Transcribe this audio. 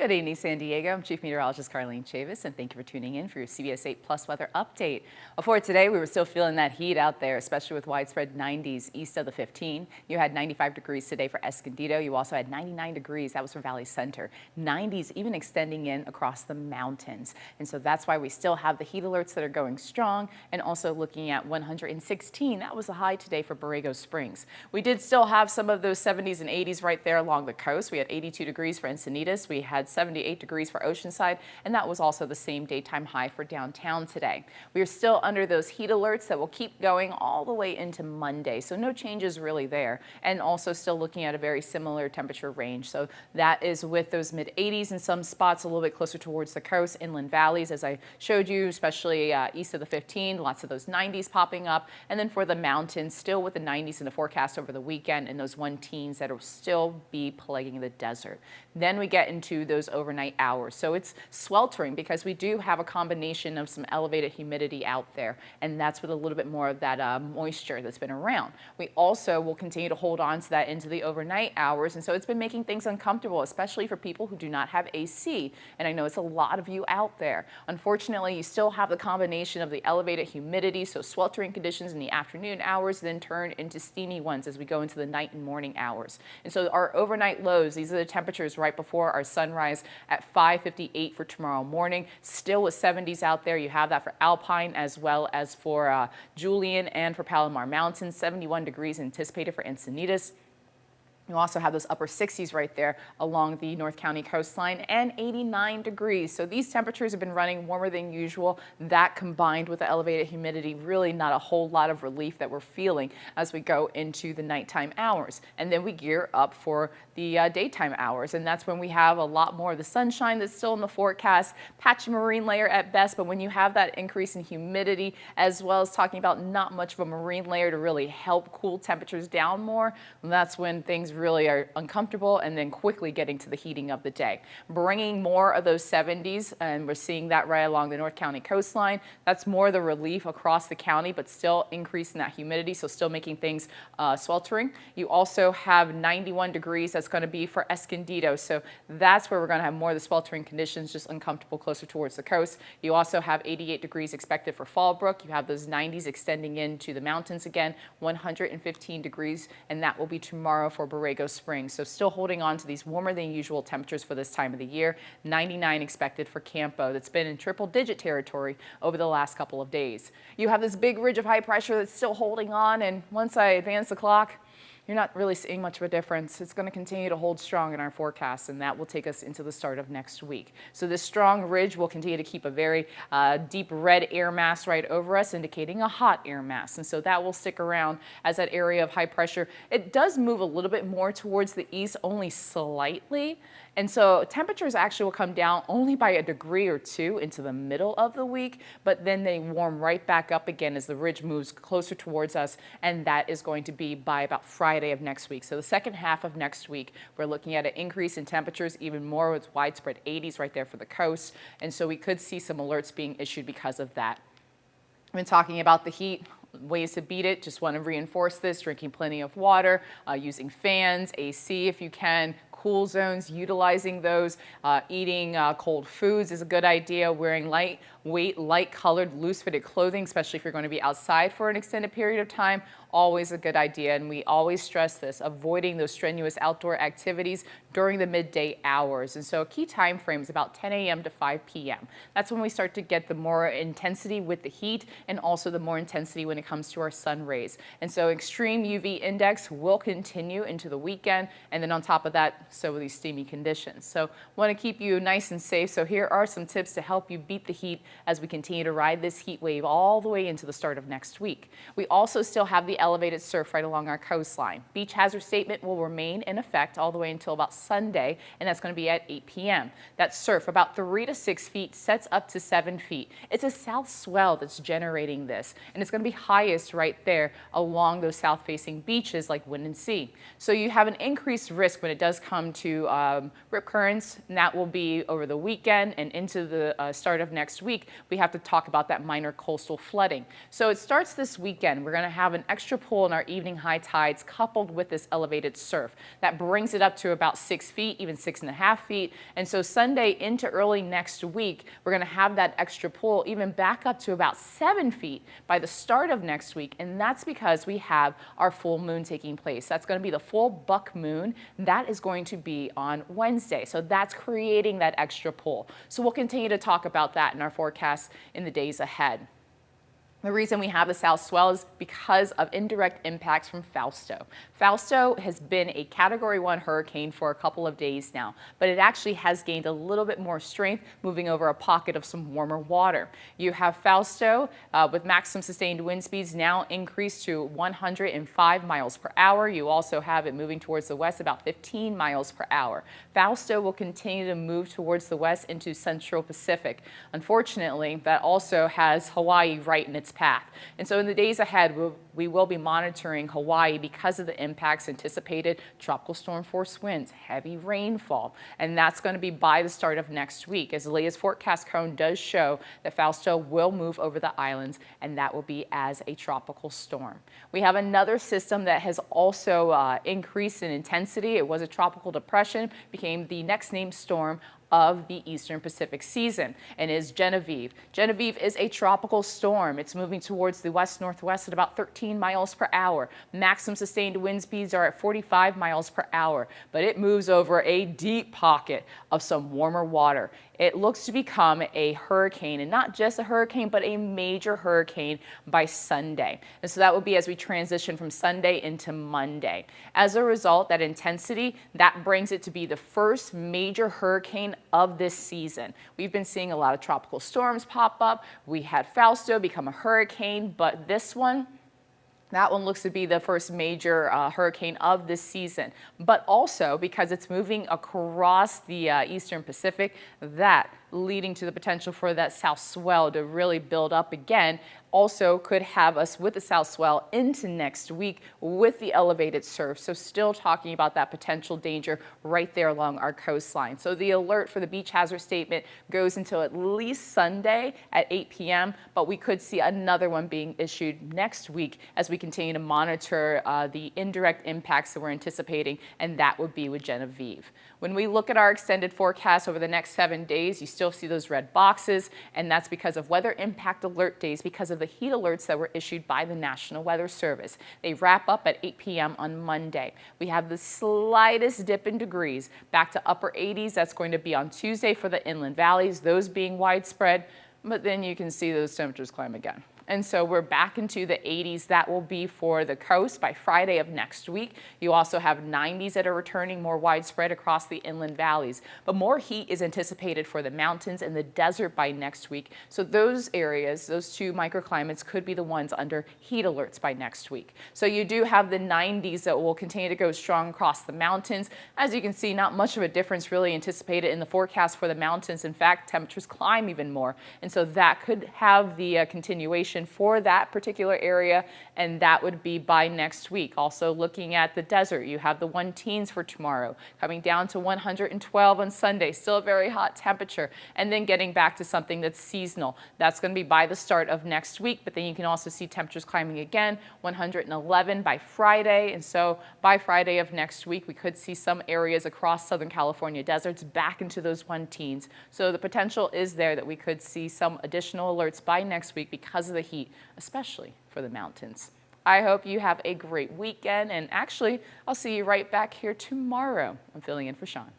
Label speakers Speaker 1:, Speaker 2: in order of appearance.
Speaker 1: Good evening, San Diego. I'm Chief Meteorologist Carlene Chavis, and thank you for tuning in for your CBS 8 Plus weather update. For today, we were still feeling that heat out there, especially with widespread 90s east of the 15. You had 95 degrees today for Escondido. You also had 99 degrees. That was for Valley Center. 90s even extending in across the mountains. And so that's why we still have the heat alerts that are going strong, and also looking at 116. That was the high today for Borrego Springs. We did still have some of those 70s and 80s right there along the coast. We had 82 degrees for Encinitas. We had 78 degrees for Oceanside, and that was also the same daytime high for downtown today. We are still under those heat alerts that will keep going all the way into Monday, so no changes really there, and also still looking at a very similar temperature range. So that is with those mid 80s in some spots, a little bit closer towards the coast, inland valleys, as I showed you, especially east of the 15, lots of those 90s popping up, and then for the mountains, still with the 90s in the forecast over the weekend, and those 1-teens that will still be plaguing the desert. Then we get into those overnight hours. So it's sweltering because we do have a combination of some elevated humidity out there, and that's with a little bit more of that moisture that's been around. We also will continue to hold on to that into the overnight hours, and so it's been making things uncomfortable, especially for people who do not have AC, and I know it's a lot of you out there. Unfortunately, you still have the combination of the elevated humidity, so sweltering conditions in the afternoon hours then turn into steamy ones as we go into the night and morning hours. And so our overnight lows, these are the temperatures right before our sunrise at 5:58 for tomorrow morning. Still with 70s out there. You have that for Alpine as well as for Julian and for Palomar Mountain. 71 degrees anticipated for Encinitas. You also have those upper 60s right there along the North County coastline, and 89 degrees. So these temperatures have been running warmer than usual. That combined with the elevated humidity, really not a whole lot of relief that we're feeling as we go into the nighttime hours. And then we gear up for the daytime hours, and that's when we have a lot more of the sunshine that's still in the forecast, patchy marine layer at best, but when you have that increase in humidity, as well as talking about not much of a marine layer to really help cool temperatures down more, that's when things really are uncomfortable, and then quickly getting to the heating of the day. Bringing more of those 70s, and we're seeing that right along the North County coastline. That's more the relief across the county, but still increasing that humidity, so still making things sweltering. You also have 91 degrees. That's going to be for Escondido, so that's where we're going to have more of the sweltering conditions, just uncomfortable closer towards the coast. You also have 88 degrees expected for Fallbrook. You have those 90s extending into the mountains again, 115 degrees, and that will be tomorrow for Borrego Springs. So still holding on to these warmer than usual temperatures for this time of the year. 99 expected for Campo. That's been in triple-digit territory over the last couple of days. You have this big ridge of high pressure that's still holding on, and once I advance the clock, you're not really seeing much of a difference. It's going to continue to hold strong in our forecast, and that will take us into the start of next week. So this strong ridge will continue to keep a very deep red air mass right over us, indicating a hot air mass. And so that will stick around as that area of high pressure. It does move a little bit more towards the east, only slightly. And so temperatures actually will come down only by a degree or two into the middle of the week, but then they warm right back up again as the ridge moves closer towards us, and that is going to be by about Friday of next week. So the second half of next week, we're looking at an increase in temperatures, even more with widespread 80s right there for the coast, and so we could see some alerts being issued because of that. I've been talking about the heat. Ways to beat it, just want to reinforce this: drinking plenty of water, using fans, AC if you can, cool zones, utilizing those, eating cold foods is a good idea, wearing lightweight, light-colored, loose-fitted clothing, especially if you're going to be outside for an extended period of time, always a good idea. And we always stress this: avoiding those strenuous outdoor activities during the midday hours. And so a key time frame is about 10 a.m. to 5 p.m. That's when we start to get the more intensity with the heat, and also the more intensity when it comes to our sun rays. And so extreme UV index will continue into the weekend, and then on top of that, so will these steamy conditions. So want to keep you nice and safe. So here are some tips to help you beat the heat as we continue to ride this heat wave all the way into the start of next week. We also still have the elevated surf right along our coastline. Beach hazard statement will remain in effect all the way until about Sunday, and that's going to be at 8 p.m. That surf, about 3 to 6 feet, sets up to 7 feet. It's a south swell that's generating this, and it's going to be highest right there along those south-facing beaches like Wind and Sea. So you have an increased risk when it does come to rip currents, and that will be over the weekend and into the start of next week. week, we have to talk about that minor coastal flooding. So it starts this weekend. We're going to have an extra pull in our evening high tides coupled with this elevated surf. That brings it up to about 6 feet, even 6.5 feet. And so Sunday into early next week, we're going to have that extra pull even back up to about 7 feet by the start of next week. And that's because we have our full moon taking place. That's going to be the full buck moon. That is going to be on Wednesday. So that's creating that extra pull. So we'll continue to talk about that in our forecast in the days ahead. The reason we have the south swell is because of indirect impacts from Fausto. Fausto has been a Category 1 hurricane for a couple of days now, but it actually has gained a little bit more strength, moving over a pocket of some warmer water. You have Fausto with maximum sustained wind speeds now increased to 105 miles per hour. You also have it moving towards the west about 15 miles per hour. Fausto will continue to move towards the west into Central Pacific. Unfortunately, that also has Hawaii right in its path. And so in the days ahead, we will be monitoring Hawaii because of the impacts anticipated: tropical storm force winds, heavy rainfall, and that's going to be by the start of next week, as the latest forecast cone does show that Fausto will move over the islands, and that will be as a tropical storm. We have another system that has also increased in intensity. It was a tropical depression, became the next named storm of the Eastern Pacific season, and is Genevieve. Genevieve is a tropical storm. It's moving towards the west-northwest at about 13 miles per hour. Maximum sustained wind speeds are at 45 miles per hour, but it moves over a deep pocket of some warmer water. It looks to become a hurricane, and not just a hurricane, but a major hurricane by Sunday. And so that will be as we transition from Sunday into Monday. As a result, that intensity, that brings it to be the first major hurricane of this season. We've been seeing a lot of tropical storms pop up. We had Fausto become a hurricane, but this one, that one looks to be the first major hurricane of this season. But also, because it's moving across the Eastern Pacific, that leading to the potential for that south swell to really build up again, also could have us with the south swell into next week with the elevated surf. So still talking about that potential danger right there along our coastline. So the alert for the beach hazard statement goes until at least Sunday at 8 p.m., but we could see another one being issued next week as we continue to monitor the indirect impacts that we're anticipating, and that would be with Genevieve. When we look at our extended forecast over the next 7 days, you still see those red boxes, and that's because of weather impact alert days, because of the heat alerts that were issued by the National Weather Service. They wrap up at 8 p.m. on Monday. We have the slightest dip in degrees back to upper 80s. That's going to be on Tuesday for the inland valleys, those being widespread, but then you can see those temperatures climb again. And so we're back into the 80s. That will be for the coast by Friday of next week. You also have 90s that are returning more widespread across the inland valleys. But more heat is anticipated for the mountains and the desert by next week. So those areas, those two microclimates, could be the ones under heat alerts by next week. So you do have the 90s that will continue to go strong across the mountains. As you can see, not much of a difference really anticipated in the forecast for the mountains. In fact, temperatures climb even more. And so that could have the continuation for that particular area, and that would be by next week. Also looking at the desert, you have the 110s for tomorrow, coming down to 112 on Sunday, still a very hot temperature, and then getting back to something that's seasonal. That's going to be by the start of next week, but then you can also see temperatures climbing again, 111 by Friday, and so by Friday of next week, we could see some areas across Southern California deserts back into those 110s. So the potential is there that we could see some additional alerts by next week because of the heat, especially for the mountains. I hope you have a great weekend, and actually, I'll see you right back here tomorrow. I'm filling in for Sean.